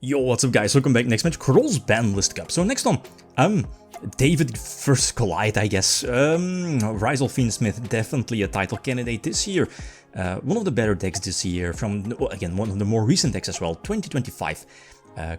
Yo, what's up guys, welcome back. Next match, Cross-Banlist Cup. So next on, David versus Collide, I guess. Ryzeal Fiendsmith, definitely a title candidate this year. One of the better decks this year from, again, one of the more recent decks as well, 2025.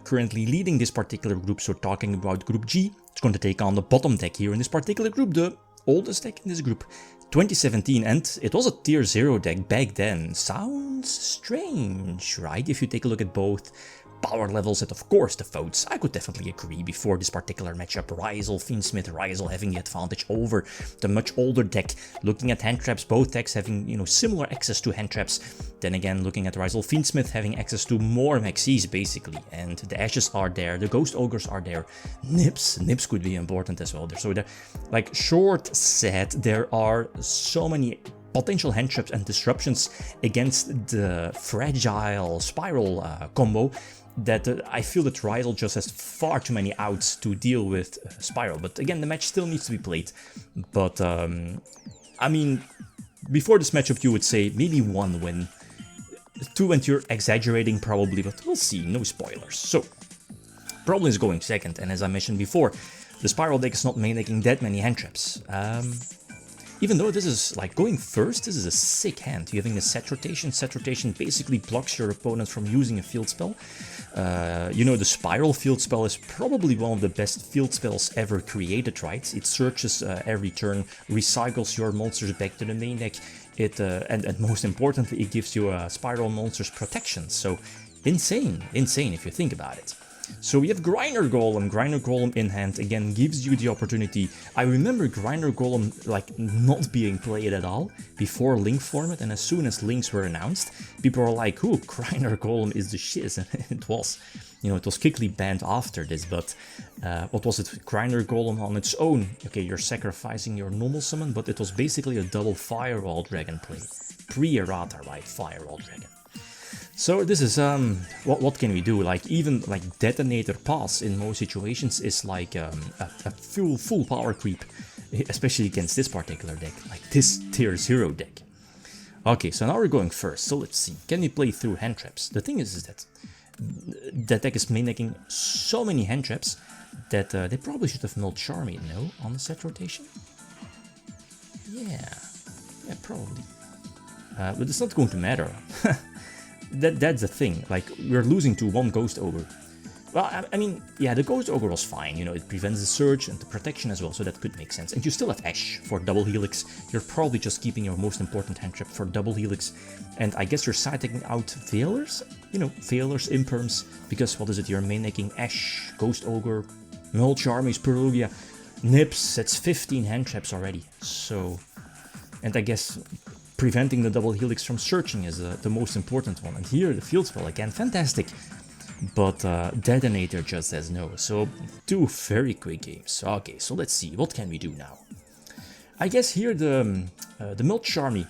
Currently leading this particular group, so talking about Group G. It's going to take on the bottom deck here in this particular group, the oldest deck in this group. 2017, and it was a tier 0 deck back then. Sounds strange, right? If you take a look at both power levels and of course the votes, I could definitely agree before this particular matchup. Ryzeal, Fiendsmith, Ryzeal having the advantage over the much older deck. Looking at hand traps, both decks having, you know, similar access to hand traps. Then again, looking at Ryzeal, Fiendsmith having access to more maxis basically. And the Ashes are there, the Ghost Ogres are there. Nips could be important as well. So they're, like, short said, there are so many potential hand traps and disruptions against the fragile Spiral combo that I feel that Ryzeal just has far too many outs to deal with Spiral. But again, the match still needs to be played. But I mean, before this matchup you would say maybe 1 win. 2 and you're exaggerating probably, but we'll see, no spoilers. So, Problem is going second, and as I mentioned before, the Spiral deck is not making that many hand traps. Even though this is like going first, this is a sick hand. You're having a set rotation. Set rotation basically blocks your opponent from using a field spell. You know, the Spiral field spell is probably one of the best field spells ever created, right? It searches every turn, recycles your monsters back to the main deck. And most importantly, it gives you Spiral monsters protection. So insane if you think about it. So we have Grinder Golem in hand, again gives you the opportunity. I remember Grinder Golem like not being played at all before Link format, and as soon as Links were announced, people were like, ooh, Grinder Golem is the shit, and it was. You know, it was quickly banned after this, but what was it? Grinder Golem on its own. Okay, you're sacrificing your normal summon, but it was basically a double Firewall Dragon play. Pre-errata, right? Firewall Dragon. So this is, what can we do? Like, even like Detonator Pass in most situations is like a full power creep, especially against this particular deck, like this tier 0 deck. Okay, so now we're going first, so let's see, can we play through hand traps? The thing is that that deck is making so many hand traps that they probably should have milled Charmy, no, on the set rotation? Yeah, probably. But it's not going to matter. That's the thing, like, we're losing to 1 Ghost Ogre. Well, I mean, yeah, the Ghost Ogre was fine, you know, it prevents the surge and the protection as well, so that could make sense. And you still have Ash for double Helix. You're probably just keeping your most important hand trap for double Helix. And I guess you're side-taking out Veilers? You know, Veilers, Imperms, because what is it, you're main-decking Ash, Ghost Ogre, Null Charmies, Perugia, Nips, that's 15 hand traps already. So, and I guess preventing the double helix from searching is the most important one. And here the field spell again, fantastic. But Detonator just says no. So 2 very quick games. Okay, so let's see, what can we do now? I guess here the Melt Charmy,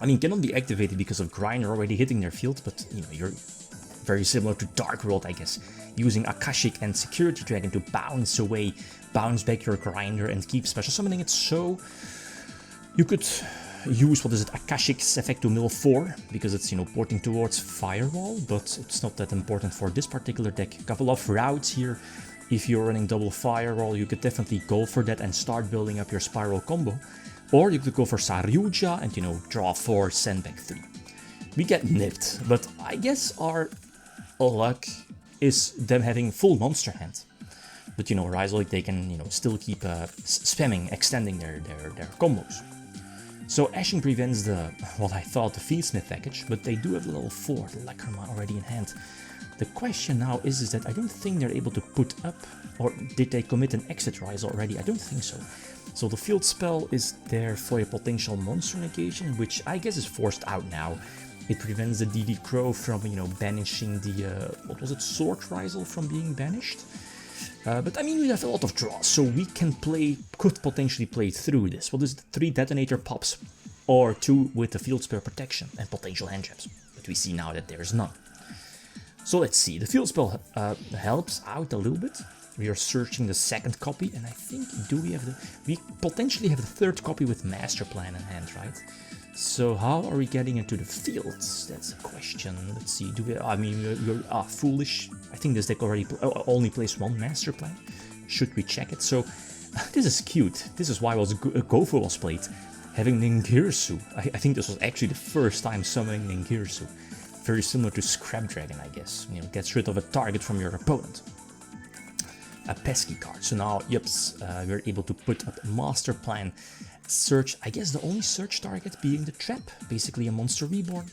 I mean, cannot be activated because of Grinder already hitting their field, but you know, you're very similar to Dark World, I guess, using Akashic and Security Dragon to bounce away, bounce back your Grinder and keep special summoning it. So you could use, what is it, Akashic's effect to mill 4, because it's, you know, porting towards Firewall, but it's not that important for this particular deck. Couple of routes here. If you're running double Firewall, you could definitely go for that and start building up your Spiral combo. Or you could go for Saryuja and, you know, draw 4, send back 3. We get nipped, but I guess our luck is them having full monster hand. But, you know, Ryzeal, they can, you know, still keep spamming, extending their combos. So Ashing prevents what I thought the Fiendsmith package, but they do have the level 4, the Lacrima already in hand. The question now is that I don't think they're able to put up, or did they commit an exit Ryzeal already? I don't think so. So the field spell is there for a potential monster negation, which I guess is forced out now. It prevents the DD Crow from, you know, banishing the, what was it, Sword Ryzeal from being banished? But I mean, we have a lot of draws, so we could potentially play through this. What is it, 3 Detonator Pops, or 2 with the field spell protection and potential hand traps. But we see now that there's none. So let's see, the field spell helps out a little bit. We are searching the 2nd copy, and I think, we potentially have the 3rd copy with Master Plan in hand, right? So how are we getting into the fields? That's a question. Let's see. Do we? I mean, you're foolish. I think this deck already only plays one master plan. Should we check it? So this is cute. This is why Gofu was played. Having Ningirsu. I think this was actually the first time summoning Ningirsu. Very similar to Scrap Dragon, I guess. You know, gets rid of a target from your opponent. A pesky card. So now, yups, we're able to put up a master plan. Search, I guess the only search target being the trap, basically a monster reborn.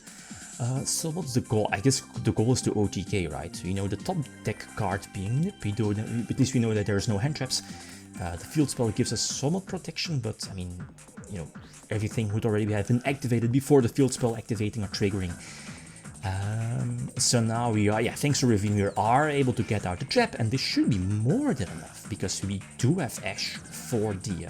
So what's the goal? I guess the goal is to OTK, right? You know, the top deck card being Nip, at least we know that there's no hand traps. The field spell gives us somewhat protection, but I mean, you know, everything would already have been activated before the field spell activating or triggering. So now we are, thanks to Riddim, we are able to get out the trap, and this should be more than enough, because we do have Ash for the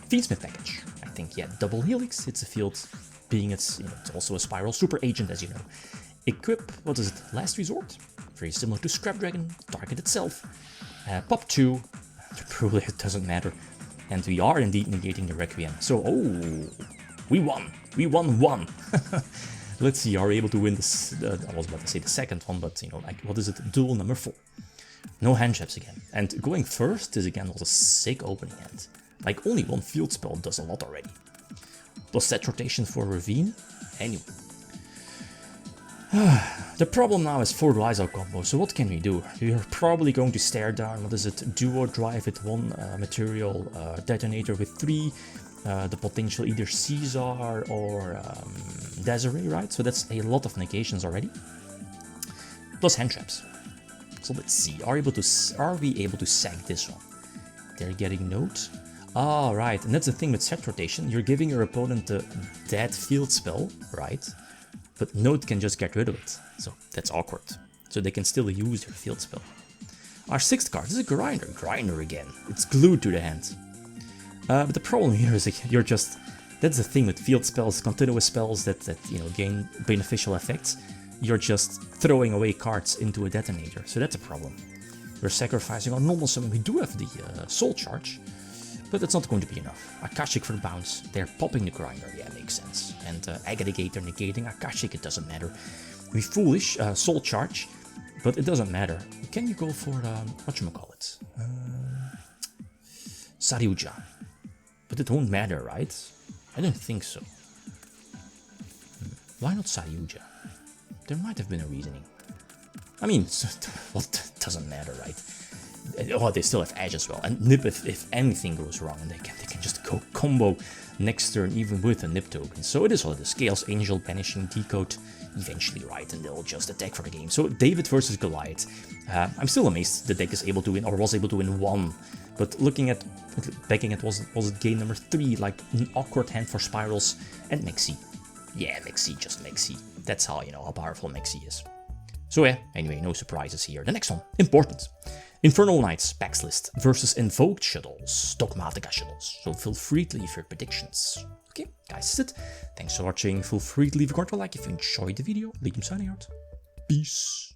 Fiendsmith package. I think, double Helix, it's a field, being it's, you know, it's also a Spiral super agent, as you know. Equip, what is it, Last Resort? Very similar to Scrap Dragon, target itself. Pop 2, probably it doesn't matter. And we are indeed negating the Requiem. So, oh, we won 1. Let's see, are we able to win this? I was about to say the second one, but you know, like, what is it? Duel number 4. No hand traps again. And going first is again was a sick opening hand. Like, only one field spell does a lot already. Plus set rotation for Ravine. Anyway. The problem now is 4 Ryzeal combo, so what can we do? We are probably going to stare down, what is it, Duo Drive with 1 material, Detonator with 3, the potential either Caesar or Desiree, right? So that's a lot of negations already. Plus hand traps. So let's see, are we able to sack this one? They're getting Note. Ah, right, and that's the thing with set rotation, you're giving your opponent a dead field spell, right? But Note can just get rid of it, so that's awkward. So they can still use their field spell. Our 6th card is a Grinder again. It's glued to the hand. But the problem here is like, that's the thing with field spells, continuous spells that you know, gain beneficial effects. You're just throwing away cards into a detonator, so that's a problem. We're sacrificing our normal summon. We do have the Soul Charge, but it's not going to be enough. Akashic for the bounce, they're popping the Grinder, yeah, makes sense. And Aggregator negating Akashic, it doesn't matter. We foolish, Soul Charge, but it doesn't matter. Can you go for, whatchamacallit? Saryuja. But it won't matter, right? I don't think so. Why not Saryuja? There might have been a reasoning. I mean, what doesn't matter, right? Oh, they still have Edge as well. And Nip, if anything goes wrong, and they can just go combo next turn, even with a Nip token. So it is what it is. Chaos Angel, Banishing, Decode, eventually, right? And they'll just attack for the game. So David versus Goliath. I'm still amazed the deck is able to win, or was able to win 1. But looking at, backing it, was it game number 3, like an awkward hand for Spyrals and Mexi. Yeah, Mexi, just Mexi. That's how, you know, how powerful Mexi is. So yeah, anyway, no surprises here. The next one, important. Infernal Knights packs list versus Invoked Shuttles, Dogmatica Shuttles. So feel free to leave your predictions. Okay, guys, that's it. Thanks for watching. Feel free to leave a comment or like if you enjoyed the video. Riddim signing out. Peace.